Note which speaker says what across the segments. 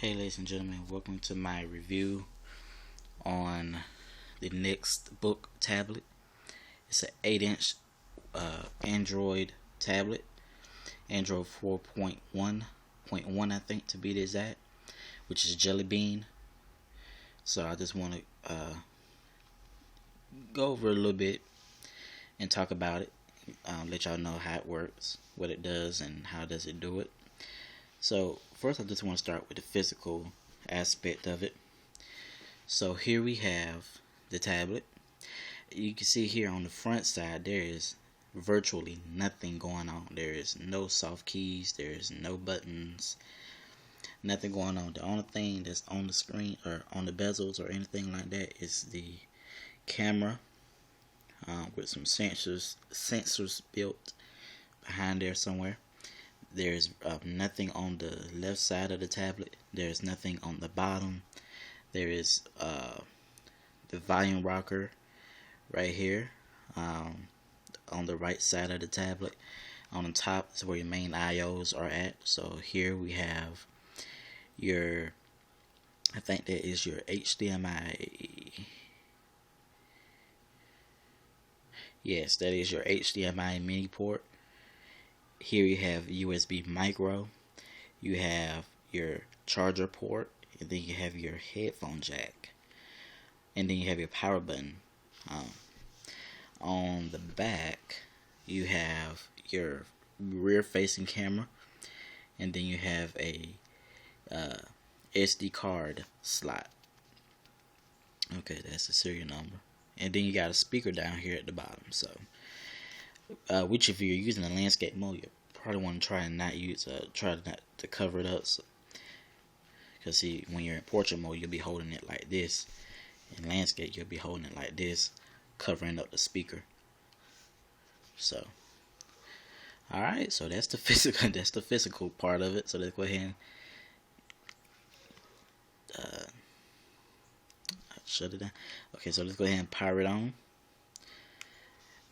Speaker 1: Hey ladies and gentlemen, welcome to my review on the Nextbook tablet. It's an 8-inch Android tablet, Android 4.1.1 I think to be exact, which is Jelly Bean. So I just want to go over a little bit and talk about it, let y'all know how it works, what it does, and how does it do it. So first I just want to start with the physical aspect of it. So here we have the tablet. You can see here on the front side there is virtually nothing going on. There is no soft keys, there is no buttons, nothing going on. The only thing that's on the screen or on the bezels or anything like that is the camera with some sensors built behind there somewhere. There's nothing on the left side of the tablet. There's nothing on the bottom. There is the volume rocker right here on the right side of the tablet. On the top is where your main IOs are at. So here we have your, I think that is your HDMI. Yes, that is your HDMI mini port. Here you have USB micro, you have your charger port, and then you have your headphone jack, and then you have your power button. On the back you have your rear facing camera, and then you have a SD card slot. Okay, that's the serial number, and then you got a speaker down here at the bottom. So which if you're using a landscape mode, you probably want to try and not use try not to cover it up, because see, when you're in portrait mode you'll be holding it like this. In landscape you'll be holding it like this, covering up the speaker. So alright, so that's the physical part of it. So let's go ahead and shut it down. Okay, so let's go ahead and power it on.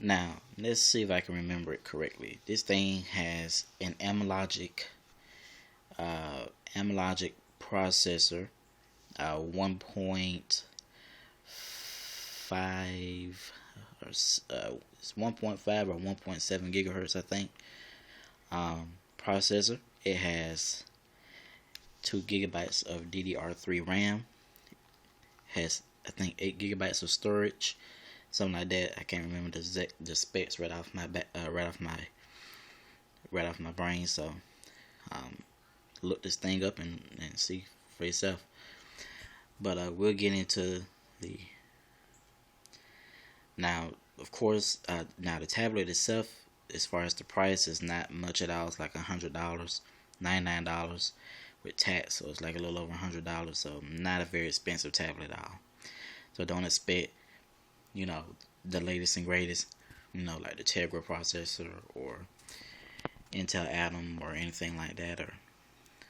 Speaker 1: Now, let's see if I can remember it correctly. This thing has an Amlogic processor, 1.5 or it's 1.5 or 1.7 gigahertz, I think. Processor. It has 2 gigabytes of DDR3 RAM. Has, I think, 8 gigabytes of storage. Something like that. I can't remember the specs right off my brain. So look this thing up and see for yourself. But we'll get into the now. Of course, now the tablet itself, as far as the price, is not much at all. It's like $100, $99 with tax, so it's like a little over $100. So not a very expensive tablet at all. So don't expect, the latest and greatest, like the Tegra processor or Intel Atom or anything like that, or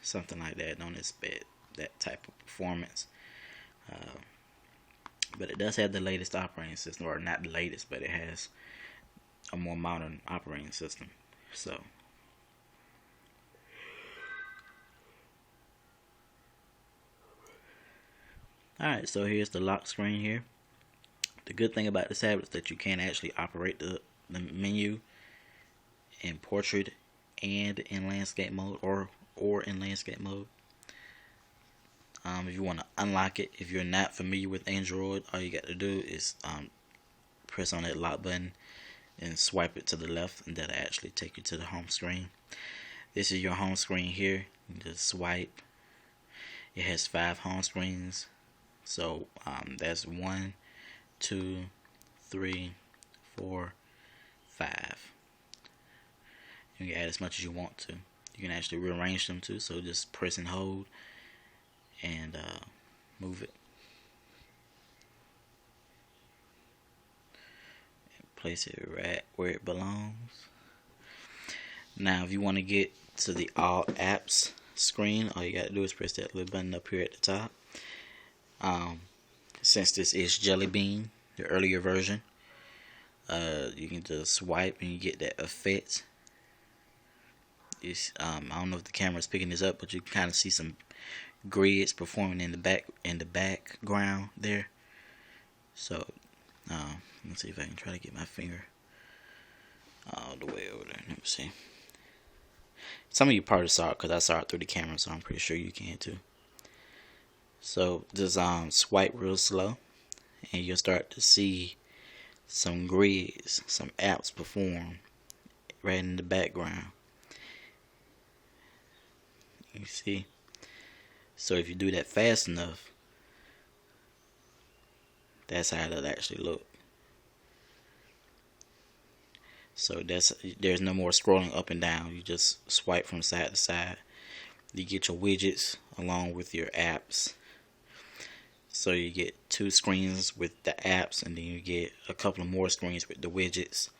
Speaker 1: something like that. Don't expect that type of performance. But it does have the latest operating system, or not the latest, but it has a more modern operating system. So alright, so here's the lock screen here. The good thing about this tablet is that you can actually operate the menu in portrait and in landscape mode, or in landscape mode. If you want to unlock it, if you're not familiar with Android, all you got to do is press on that lock button and swipe it to the left, and that'll actually take you to the home screen. This is your home screen here. You just swipe. It has 5 home screens. So that's 1, 2, 3, 4, 5. You can add as much as you want to. You can actually rearrange them too. So just press and hold and move it. And place it right where it belongs. Now, if you want to get to the All Apps screen, all you got to do is press that little button up here at the top. Since this is Jelly Bean, the earlier version, you can just swipe and you get that effect. I don't know if the camera is picking this up, but you can kind of see some grids performing in the background there. So let's see if I can try to get my finger all the way over there. Let me see. Some of you probably saw it because I saw it through the camera, so I'm pretty sure you can too. So just swipe real slow, and you'll start to see some grids, some apps perform right in the background. You see? So if you do that fast enough, that's how it'll actually look. So there's no more scrolling up and down. You just swipe from side to side. You get your widgets along with your apps. So you get 2 screens with the apps, and then you get a couple of more screens with the widgets.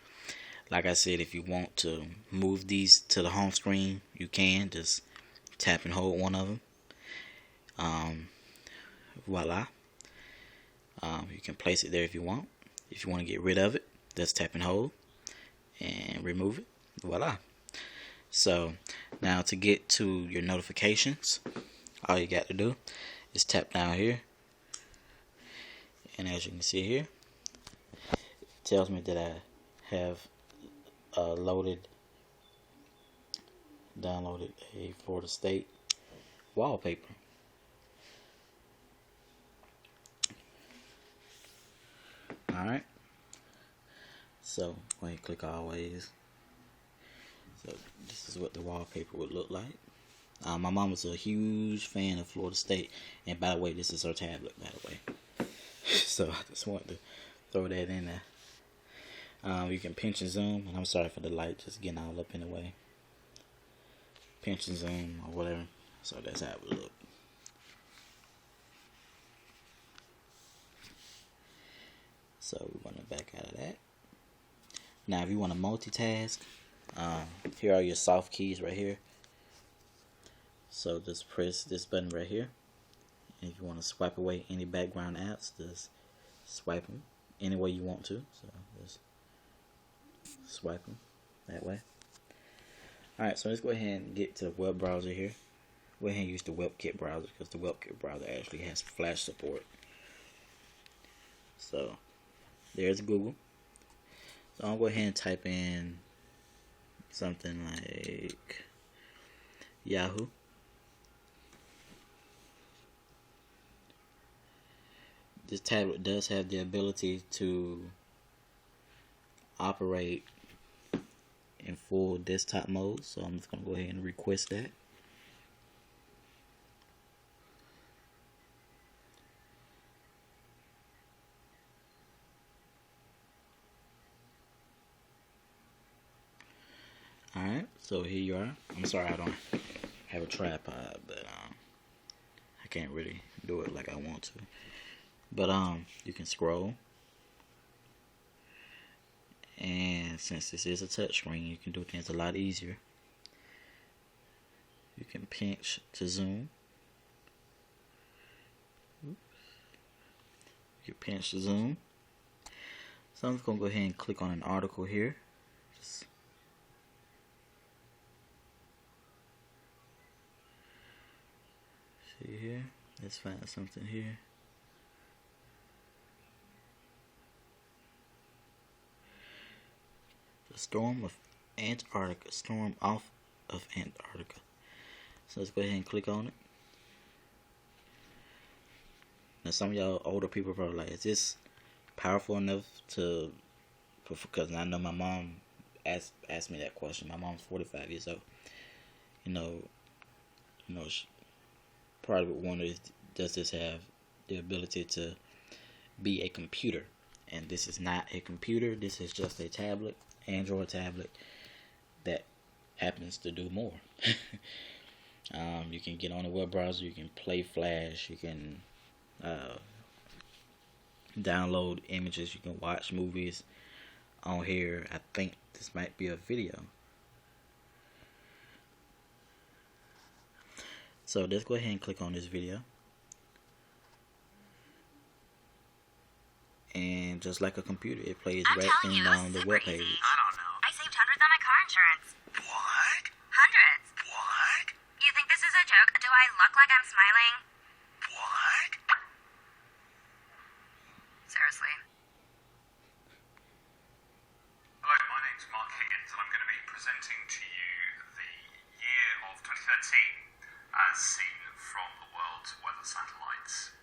Speaker 1: Like I said, if you want to move these to the home screen, you can just tap and hold one of them. Voila. You can place it there if you want. If you want to get rid of it, just tap and hold and remove it. Voila. So now to get to your notifications, all you got to do is tap down here, and as you can see here, it tells me that I have downloaded a Florida State wallpaper. Alright, so go ahead and click always. So this is what the wallpaper would look like. My mom was a huge fan of Florida State, and by the way, this is her tablet, by the way. So I just wanted to throw that in there. You can pinch and zoom, and I'm sorry for the light just getting all up in the way. Pinch and zoom or whatever. So that's how it would look. So we want to back out of that. Now if you want to multitask, here are your soft keys right here. So just press this button right here. And if you want to swipe away any background apps, just swipe them any way you want to. So just swipe them that way. Alright, so let's go ahead and get to the web browser here. Go ahead and use the WebKit browser because the WebKit browser actually has Flash support. So there's Google. So I'll go ahead and type in something like Yahoo. This tablet does have the ability to operate in full desktop mode, so I'm just going to go ahead and request that. Alright, so here you are. I'm sorry I don't have a tripod, but I can't really do it like I want to. But you can scroll, and since this is a touchscreen, you can do things a lot easier. You can pinch to zoom. Oops. You can pinch to zoom. So I'm just gonna go ahead and click on an article here. Just see here. Let's find something here. The storm of Antarctica. Storm off of Antarctica. So let's go ahead and click on it. Now some of y'all older people are probably like, is this powerful enough to, because I know my mom asked me that question. My mom's 45 years old. You know, she probably would wonder, does this have the ability to be a computer? And this is not a computer. This is just a tablet, Android tablet, that happens to do more. You can get on a web browser, you can play Flash, you can download images, you can watch movies on here. I think this might be a video. So let's go ahead and click on this video. And just like a computer, it plays right in down the web page.
Speaker 2: I don't know. I saved hundreds on my car insurance.
Speaker 3: What?
Speaker 2: Hundreds.
Speaker 3: What?
Speaker 2: You think this is a joke? Do I look like I'm smiling?
Speaker 3: What?
Speaker 2: Seriously.
Speaker 3: Hello, my name's Mark Higgins, and I'm going to be presenting to you the year of 2013 as seen from the world's weather satellites.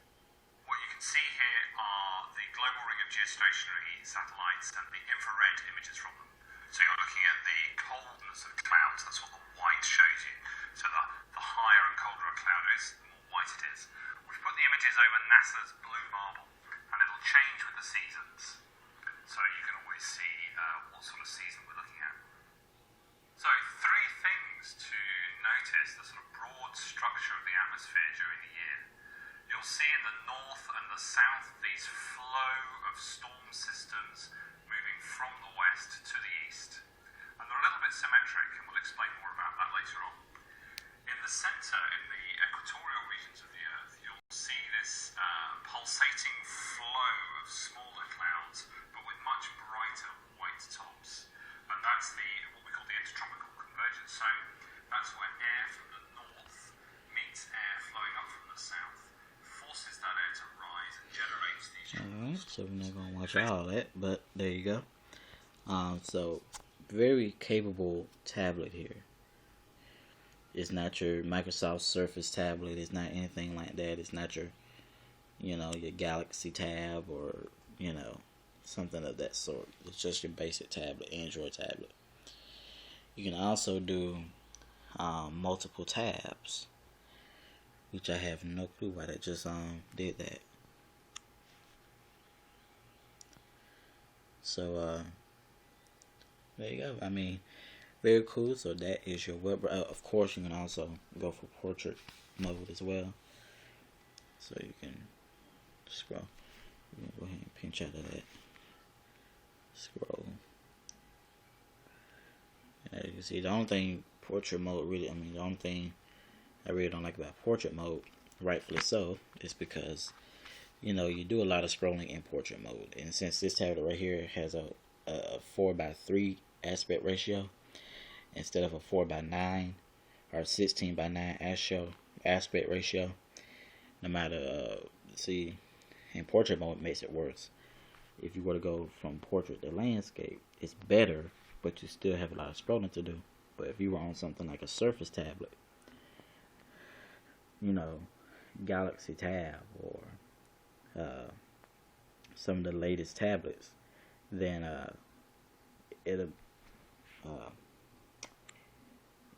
Speaker 3: What you can see here are the global ring of geostationary satellites and the infrared images from them. So you're looking at the coldness of clouds, that's what the white shows you. So the higher and colder a cloud is, the more white it is. We've put the images over NASA's blue marble, and it'll change with the seasons. So you can always see what sort of season we're looking at. So three things to notice: the sort of broad structure of the atmosphere during the year. You'll see in the north and the south these flow of storm systems moving from the west to the east. And they're a little bit symmetric, and we'll explain more about that later on. In the centre, in the equatorial regions of the Earth, you'll see this pulsating flow of smaller clouds, but with much brighter white tops. And that's what we call the intertropical convergence zone. That's where air from the north meets air flowing up from the south, forces that air to rise and generates these.
Speaker 1: Alright, so we're not going to watch all that, but there you go. So, very capable tablet here. It's not your Microsoft Surface tablet. It's not anything like that. It's not your, your Galaxy Tab or, something of that sort. It's just your basic tablet, Android tablet. You can also do multiple tabs, which I have no clue why they just did that. So there you go. I mean, very cool. So that is your web. Of course, you can also go for portrait mode as well. So you can scroll. You can go ahead and pinch out of that. Scroll. And as you can see, the only thing portrait mode really, the only thing I really don't like about portrait mode, rightfully so, is because you do a lot of scrolling in portrait mode, and since this tablet right here has a 4:3 aspect ratio instead of a 4:9 or 16:9 aspect ratio, no matter see, in portrait mode it makes it worse. If you were to go from portrait to landscape, it's better, but you still have a lot of scrolling to do. But if you were on something like a Surface tablet, Galaxy Tab or some of the latest tablets, then it'll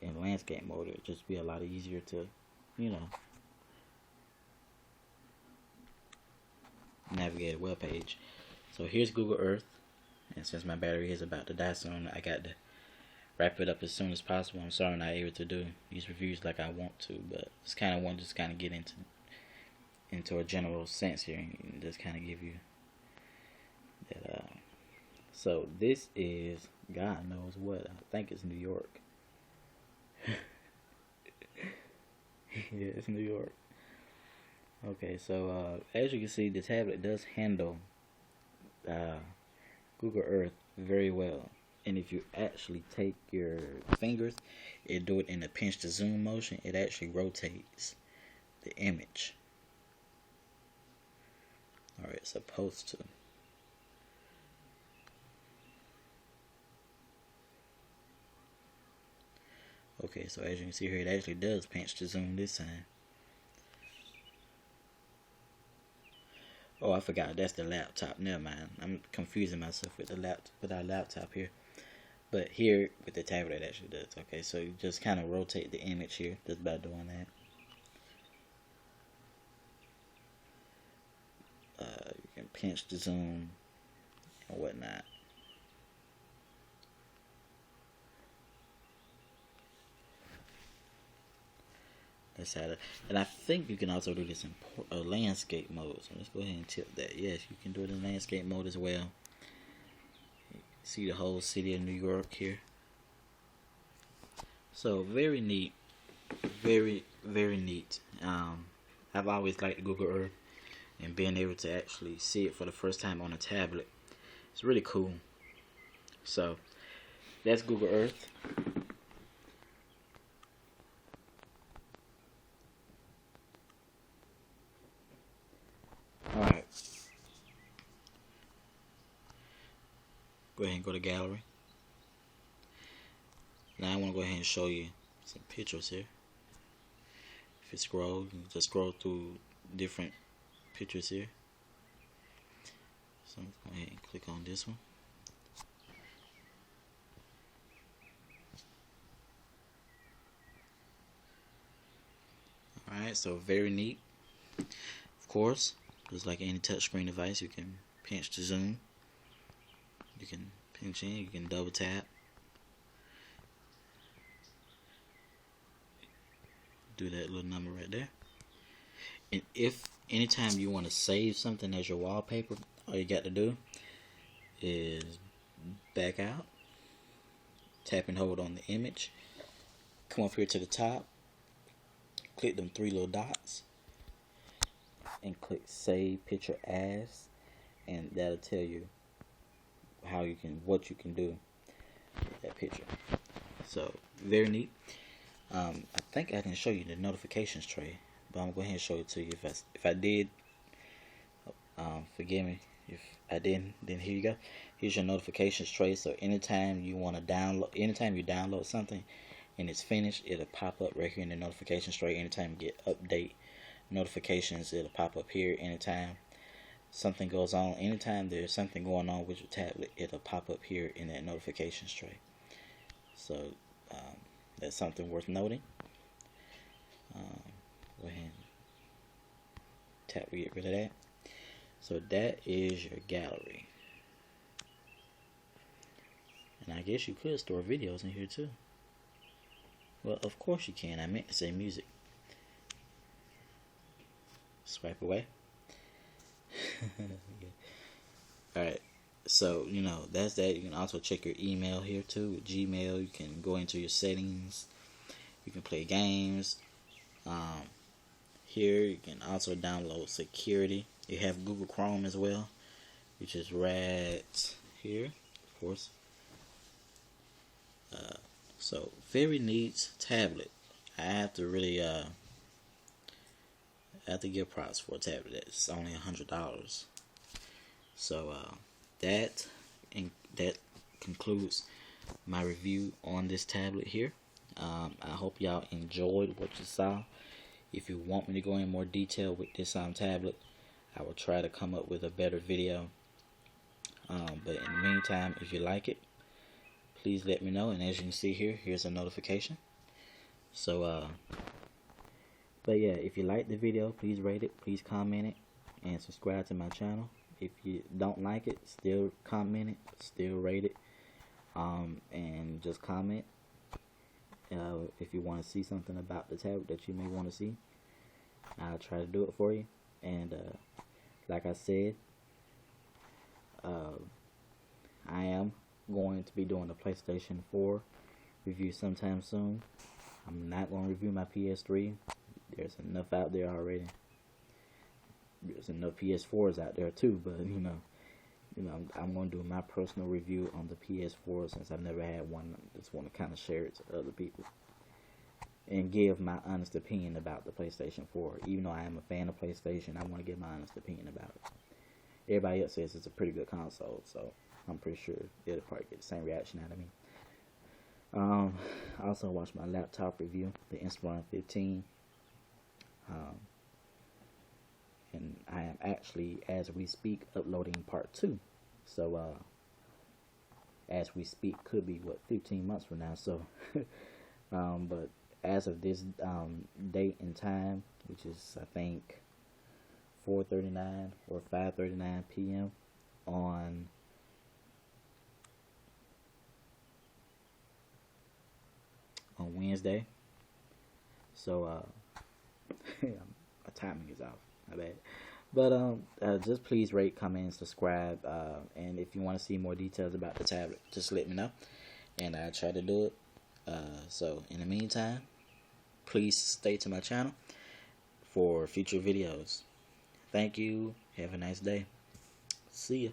Speaker 1: in landscape mode it'll just be a lot easier to navigate a web page. So here's Google Earth, and since my battery is about to die soon, I got to wrap it up as soon as possible. I'm sorry I'm not able to do these reviews like I want to, but it's kind of want to just kind of get into a general sense here and just kind of give you that. So this is God knows what. I think it's New York. Yeah, it's New York. Okay, so as you can see, the tablet does handle Google Earth very well. And if you actually take your fingers and do it in a pinch to zoom motion, it actually rotates the image. Or it's supposed to. Okay, so as you can see here, it actually does pinch to zoom this time. Oh, I forgot, that's the laptop. Never mind. I'm confusing myself with our laptop here. But here, with the tablet, it actually does. Okay, so you just kind of rotate the image here, just by doing that. You can pinch to zoom and whatnot. That's how and I think you can also do this in landscape mode. So let's go ahead and tip that. Yes, you can do it in landscape mode as well. See the whole city of New York here. So very neat, very neat. I've always liked Google Earth, and being able to actually see it for the first time on a tablet, it's really cool. So that's Google Earth. Go ahead and go to gallery. Now I want to go ahead and show you some pictures here. If you scroll, you can just scroll through different pictures here. So go ahead and click on this one. Alright, so very neat. Of course, just like any touchscreen device, you can pinch to zoom. You can pinch in, you can double tap. Do that little number right there. And if anytime you want to save something as your wallpaper, all you got to do is back out, tap and hold on the image, come up here to the top, click them three little dots, and click save picture as, and that'll tell you what you can do with that picture. So very neat. I think I can show you the notifications tray, but I'm gonna go ahead and show it to you. If I did, forgive me if I didn't. Then here you go. Here's your notifications tray. So anytime you want to download, anytime you download something and it's finished, it'll pop up right here in the notifications tray. Anytime you get update notifications, it'll pop up here. Anytime something goes on, anytime there's something going on with your tablet, it'll pop up here in that notifications tray. So that's something worth noting. Go ahead and tap to get rid of that. So that is your gallery. And I guess you could store videos in here too. Well, of course you can. I meant to say music. Swipe away. Alright, so that's that. You can also check your email here too with Gmail. You can go into your settings. You can play games. Here you can also download security. You have Google Chrome as well, which is right here, of course. So very neat tablet. I have to really give props for a tablet that's only $100. So that concludes my review on this tablet here. I hope y'all enjoyed what you saw. If you want me to go in more detail with this tablet, I will try to come up with a better video. But in the meantime, if you like it, please let me know. And as you can see here, here's a notification. So but yeah, if you like the video, please rate it, please comment it, and subscribe to my channel. If you don't like it, still comment it, still rate it, and just comment if you want to see something about the tablet that you may want to see. I'll try to do it for you. And like I said, I am going to be doing a PlayStation 4 review sometime soon. I'm not going to review my PS3. There's enough out there already. There's enough PS4s out there too, but I'm going to do my personal review on the PS4 since I've never had one. I just want to kind of share it to other people and give my honest opinion about the PlayStation 4. Even though I am a fan of PlayStation, I want to give my honest opinion about it. Everybody else says it's a pretty good console, so I'm pretty sure it'll probably get the same reaction out of me. I also watched my laptop review, the Inspiron 15. And I am actually, as we speak, uploading part 2. So, as we speak, could be, 15 months from now. So, but as of this date and time, which is, I think, 4:39 or 5:39 p.m. on Wednesday. So, my timing is off. My bad. But just please rate, comment, and subscribe. And if you want to see more details about the tablet, just let me know, and I'll try to do it. So in the meantime, please stay to my channel for future videos. Thank you. Have a nice day. See ya.